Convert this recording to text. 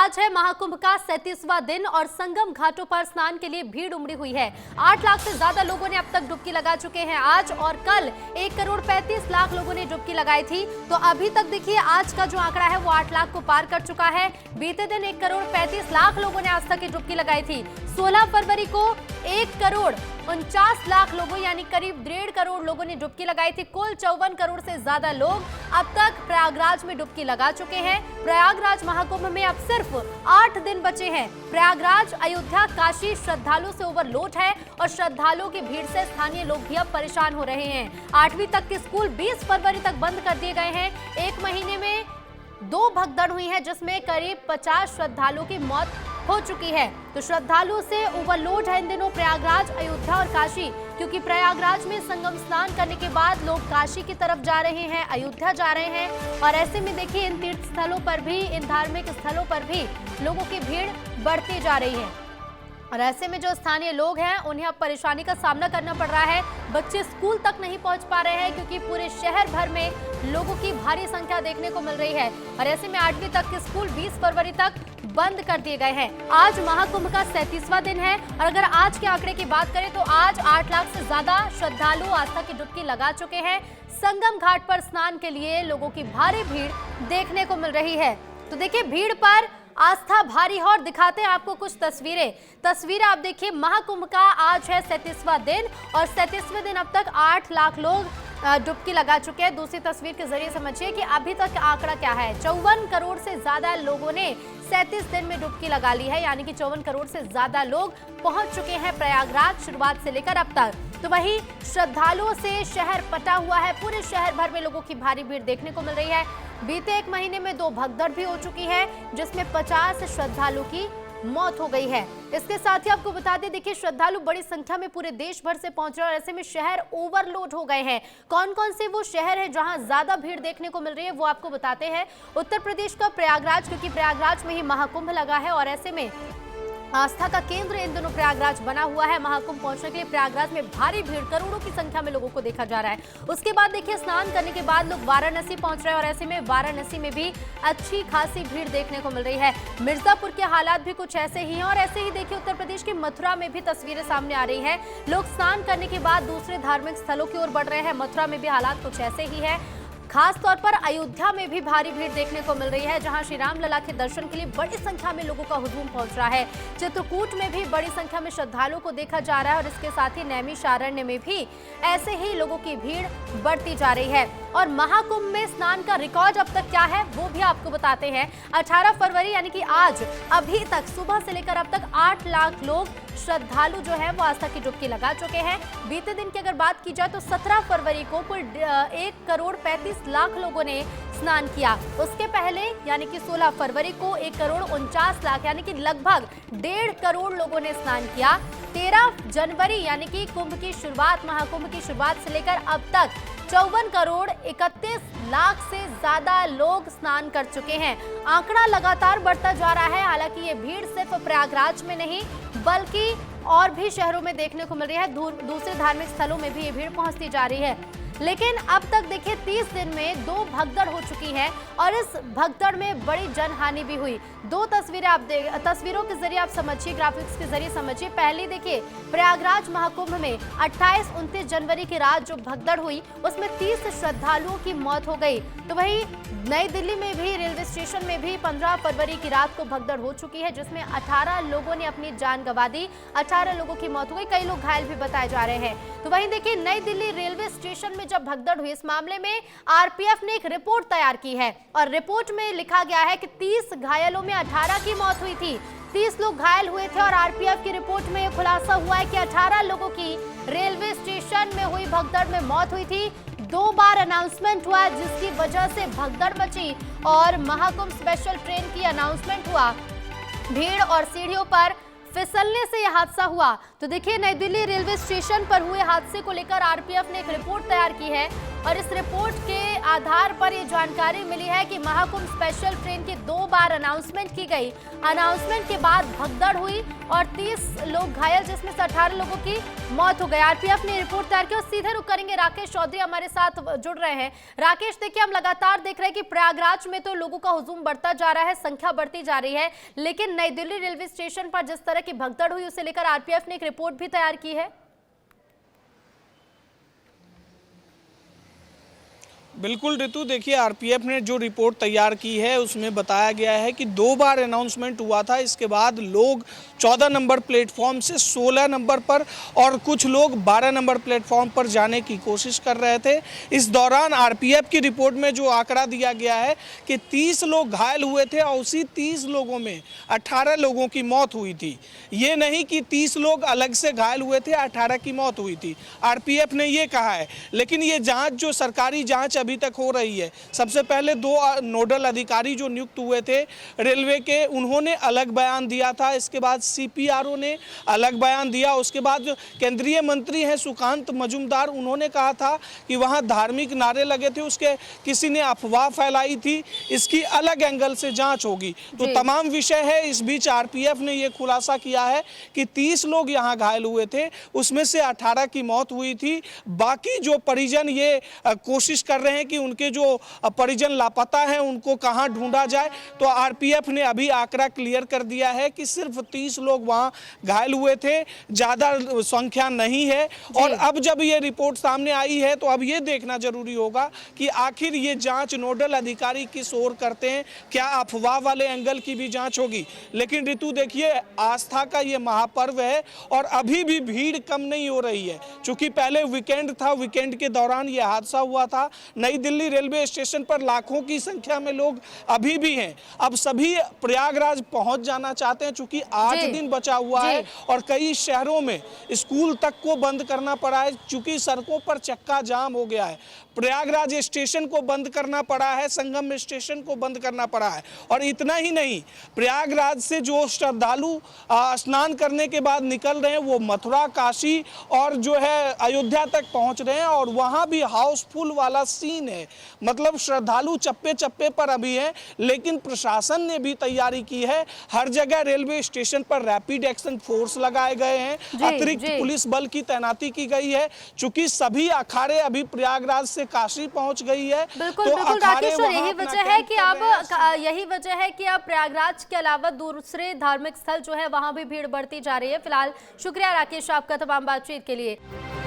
आज है महाकुंभ का 37वां दिन और संगम घाटों पर स्नान के लिए भीड़ उमड़ी हुई है। 8 लाख से ज्यादा लोगों ने अब तक डुबकी लगा चुके हैं। आज और कल 1 करोड़ 35 लाख लोगों ने डुबकी लगाई थी। तो अभी तक देखिए आज का जो आंकड़ा है वो 8 लाख को पार कर चुका है। बीते दिन 1 करोड़ 35 लाख लोगों ने आज तक की डुबकी लगाई थी। 16 फरवरी को 1 करोड़ 49 लाख लोगों यानी करीब 1.5 करोड़ लोगों ने डुबकी लगाई थी। कुल 54 करोड़ से ज्यादा लोग अब तक प्रयागराज में डुबकी लगा चुके हैं। प्रयागराज महाकुंभ में अब सिर्फ 8 दिन बचे हैं। प्रयागराज, अयोध्या, काशी श्रद्धालुओं से ओवरलोड है और श्रद्धालुओं की भीड़ से स्थानीय लोग भी अब परेशान हो रहे हैं। 8वीं तक के स्कूल 20 फरवरी तक बंद कर दिए गए हैं। 1 महीने में 2 भगदड़ हुई है जिसमें करीब 50 श्रद्धालुओं की मौत हो चुकी है। तो श्रद्धालुओं से ओवरलोड है इन दिनों प्रयागराज, अयोध्या और काशी, क्योंकि प्रयागराज में संगम स्नान करने के बाद लोग काशी की तरफ जा रहे हैं, अयोध्या जा रहे हैं और ऐसे में देखिए इन तीर्थ स्थलों पर भी, इन धार्मिक स्थलों पर भी लोगों की भीड़ बढ़ती जा रही है। और ऐसे में जो स्थानीय लोग हैं उन्हें अब परेशानी का सामना करना पड़ रहा है। बच्चे स्कूल तक नहीं पहुंच पा रहे हैं क्योंकि पूरे शहर भर में लोगों की भारी संख्या देखने को मिल रही है। और ऐसे में 8वीं तक के स्कूल 20 फरवरी तक बंद कर दिए गए हैं। आज महाकुंभ का 37वां दिन है और अगर आज के आंकड़े की बात करें तो आज 8 लाख से ज्यादा श्रद्धालु आस्था की डुबकी लगा चुके हैं। संगम घाट पर स्नान के लिए लोगों की भारी भीड़ देखने को मिल रही है। तो देखिए भीड़ पर आस्था भारी है और दिखाते हैं आपको कुछ तस्वीरें आप देखिए। महाकुंभ का आज है 37वां दिन और 37वें दिन अब तक 8 लाख लोग डुबकी लगा चुके हैं। दूसरी तस्वीर के जरिए समझिए कि अभी तक आंकड़ा क्या है। 54 करोड़ से ज्यादा लोगों ने 37 दिन में डुबकी लगा ली है, यानी कि 54 करोड़ से ज्यादा लोग पहुंच चुके हैं प्रयागराज शुरुआत से लेकर अब तक। तो वहीं श्रद्धालुओं से शहर पटा हुआ है, पूरे शहर भर में लोगों की भारी भीड़ देखने को मिल रही है। बीते 1 महीने में 2 भगदड़ भी हो चुकी है जिसमें 50 श्रद्धालु की मौत हो गई है। इसके साथ ही आपको बता दें, देखिए श्रद्धालु बड़ी संख्या में पूरे देश भर से पहुंच रहे हैं और ऐसे में शहर ओवरलोड हो गए हैं। कौन कौन से वो शहर है जहां ज्यादा भीड़ देखने को मिल रही है वो आपको बताते हैं। उत्तर प्रदेश का प्रयागराज, क्योंकि प्रयागराज में ही महाकुंभ लगा है और ऐसे में आस्था का केंद्र इन दिनों प्रयागराज बना हुआ है। महाकुंभ पहुंचने के लिए प्रयागराज में भारी भीड़, करोड़ों की संख्या में लोगों को देखा जा रहा है। उसके बाद देखिए स्नान करने के बाद लोग वाराणसी पहुंच रहे हैं और ऐसे में वाराणसी में भी अच्छी खासी भीड़ देखने को मिल रही है। मिर्जापुर के हालात भी कुछ ऐसे ही हैं और ऐसे ही देखिए उत्तर प्रदेश के मथुरा में भी तस्वीरें सामने आ रही है। लोग स्नान करने के बाद दूसरे धार्मिक स्थलों की ओर बढ़ रहे हैं। मथुरा में भी हालात कुछ ऐसे ही है। खास तौर पर अयोध्या में भी भारी भीड़ देखने को मिल रही है जहां श्री राम लला के दर्शन के लिए बड़ी संख्या में लोगों का हुजूम पहुंच रहा है। चित्रकूट में भी बड़ी संख्या में श्रद्धालुओं को देखा जा रहा है और इसके साथ ही नैमिषारण्य में भी ऐसे ही लोगों की भीड़ बढ़ती जा रही है। और महाकुंभ में स्नान का रिकॉर्ड अब तक क्या है वो भी आपको बताते हैं। 18 फरवरी यानी कि आज अभी तक सुबह से लेकर अब तक 8 लाख लोग श्रद्धालु जो है वो आस्था की डुबकी लगा चुके हैं। बीते दिन की अगर बात की जाए तो 17 फरवरी को कुल 1 करोड़ 35 लाख लोगों ने स्नान किया। उसके पहले यानी कि 16 फरवरी को 1 करोड़ 49 लाख यानी कि लगभग 1.5 करोड़ लोगों ने स्नान किया। 13 जनवरी यानी कि कुंभ की शुरुआत, महाकुंभ की शुरुआत से लेकर अब तक 54 करोड़ 31 लाख से ज्यादा लोग स्नान कर चुके हैं। आंकड़ा लगातार बढ़ता जा रहा है। हालांकि ये भीड़ सिर्फ प्रयागराज में नहीं बल्कि और भी शहरों में देखने को मिल रही है। दूसरे धार्मिक स्थलों में भी ये भीड़ पहुंचती जा रही है। लेकिन अब तक देखिए 30 दिन में 2 भगदड़ हो चुकी है और इस भगदड़ में बड़ी जनहानि भी हुई। 2 तस्वीरें आप तस्वीरों के जरिए आप समझिए, ग्राफिक्स के जरिए समझिए। पहली देखिए प्रयागराज महाकुंभ में 28-29 जनवरी की रात जो भगदड़ हुई उसमें 30 श्रद्धालुओं की मौत हो गई। तो वहीं नई दिल्ली में भी रेलवे स्टेशन में भी 15 फरवरी की रात को भगदड़ हो चुकी है जिसमें 18 लोगों ने अपनी जान गंवा दी, 18 लोगों की मौत हो गई, कई लोग घायल भी बताए जा रहे हैं। तो वहीं देखिए नई दिल्ली रेलवे स्टेशन में जब भगदड़ हुई, इस मामले में आरपीएफ ने एक रिपोर्ट तैयार की है और रिपोर्ट में लिखा गया है कि 30 घायलों में 18 की मौत हुई थी, 30 लोग घायल हुए थे और आरपीएफ की रिपोर्ट में यह खुलासा हुआ है कि 18 लोगों की रेलवे स्टेशन में हुई भगदड़ में मौत हुई थी। 2 बार अनाउंसमेंट हुआ जिसकी वजह से भगदड़ मची और महाकुंभ स्पेशल ट्रेन की अनाउंसमेंट हुआ। भीड़ और सीढ़ियों पर फिसलने से यह हादसा हुआ। तो देखिए नई दिल्ली रेलवे स्टेशन पर हुए हादसे को लेकर आरपीएफ ने एक रिपोर्ट तैयार की है और इस रिपोर्ट के आधार पर ये जानकारी मिली है कि महाकुंभ स्पेशल ट्रेन की 2 बार अनाउंसमेंट की गई। अनाउंसमेंट के बाद भगदड़ हुई और 30 लोग घायल, जिसमें से 18 लोगों की मौत हो गई। आरपीएफ ने रिपोर्ट तैयार की और सीधे रुक करेंगे, राकेश चौधरी हमारे साथ जुड़ रहे हैं। राकेश, देखिए हम लगातार देख रहे हैं कि प्रयागराज में तो लोगों का हुजूम बढ़ता जा रहा है, संख्या बढ़ती जा रही है, लेकिन नई दिल्ली रेलवे स्टेशन पर जिस तरह की भगदड़ हुई उसे लेकर आरपीएफ ने एक रिपोर्ट भी तैयार की है। बिल्कुल ऋतु, देखिए आरपीएफ ने जो रिपोर्ट तैयार की है उसमें बताया गया है कि 2 बार अनाउंसमेंट हुआ था। इसके बाद लोग 14 नंबर प्लेटफॉर्म से 16 नंबर पर और कुछ लोग 12 नंबर प्लेटफॉर्म पर जाने की कोशिश कर रहे थे। इस दौरान आरपीएफ की रिपोर्ट में जो आंकड़ा दिया गया है कि 30 लोग घायल हुए थे और उसी 30 लोगों में 18 लोगों की मौत हुई थी। ये नहीं कि 30 लोग अलग से घायल हुए थे, 18 की मौत हुई थी, आरपीएफ ने ये कहा है। लेकिन ये जाँच, जो सरकारी जाँच अभी तक हो रही है, सबसे पहले 2 नोडल अधिकारी जो नियुक्त हुए थे रेलवे के, उन्होंने अलग बयान दिया था। इसके बाद सीपीआरओ ने अलग बयान दिया। उसके बाद जो केंद्रीय मंत्री हैं सुकांत मजूमदार, उन्होंने कहा था कि वहां धार्मिक नारे लगे थे, उसके किसी ने अफवाह फैलाई थी, इसकी अलग एंगल से जांच होगी। तो तमाम विषय है। इस बीच आरपीएफ ने यह खुलासा किया है कि 30 लोग यहां घायल हुए थे, उसमें से 18 की मौत हुई थी। बाकी जो परिजन ये कोशिश कर रहे हैं कि उनके जो परिजन लापता हैं उनको कहां ढूंढा जाए, तो आरपीएफ ने अभी आंकड़ा क्लियर कर दिया है कि सिर्फ 30 लोग वहां घायल हुए थे, ज्यादा संख्या नहीं है। और अब जब ये रिपोर्ट सामने आई है तो अब ये देखना जरूरी होगा कि आखिर ये जांच नोडल अधिकारी किस ओर करते हैं, क्या अफवाह वाले एंगल की भी जांच होगी। लेकिन ऋतु देखिए, आस्था का ये महापर्व है और अभी भी भीड़ कम नहीं हो रही है। चूंकि पहले वीकेंड था, वीकेंड के दौरान ये हादसा हुआ था। नई दिल्ली रेलवे स्टेशन पर लाखों की संख्या में लोग अभी भी हैं। अब सभी प्रयागराज पहुंच जाना चाहते हैं, चूंकि 8 दिन बचा हुआ है और कई शहरों में स्कूल तक को बंद करना पड़ा है, चूंकि सड़कों पर चक्का जाम हो गया है। प्रयागराज स्टेशन को बंद करना पड़ा है, संगम स्टेशन को बंद करना पड़ा है। और इतना ही नहीं, प्रयागराज से जो श्रद्धालु स्नान करने के बाद निकल रहे हैं वो मथुरा, काशी और जो है अयोध्या तक पहुंच रहे हैं और वहां भी हाउसफुल वाला सीन है। मतलब श्रद्धालु चप्पे चप्पे पर अभी हैं, लेकिन प्रशासन ने भी तैयारी की है। हर जगह रेलवे स्टेशन पर रैपिड एक्शन फोर्स लगाए गए हैं, अतिरिक्त पुलिस बल की तैनाती की गई है। चूंकि सभी अखाड़े अभी प्रयागराज से काशी पहुंच गई है। बिल्कुल तो बिल्कुल राकेश, यही वजह है कि अब प्रयागराज के अलावा दूसरे धार्मिक स्थल जो है वहां भी भीड़ बढ़ती जा रही है। फिलहाल शुक्रिया राकेश आपका तमाम बातचीत के लिए।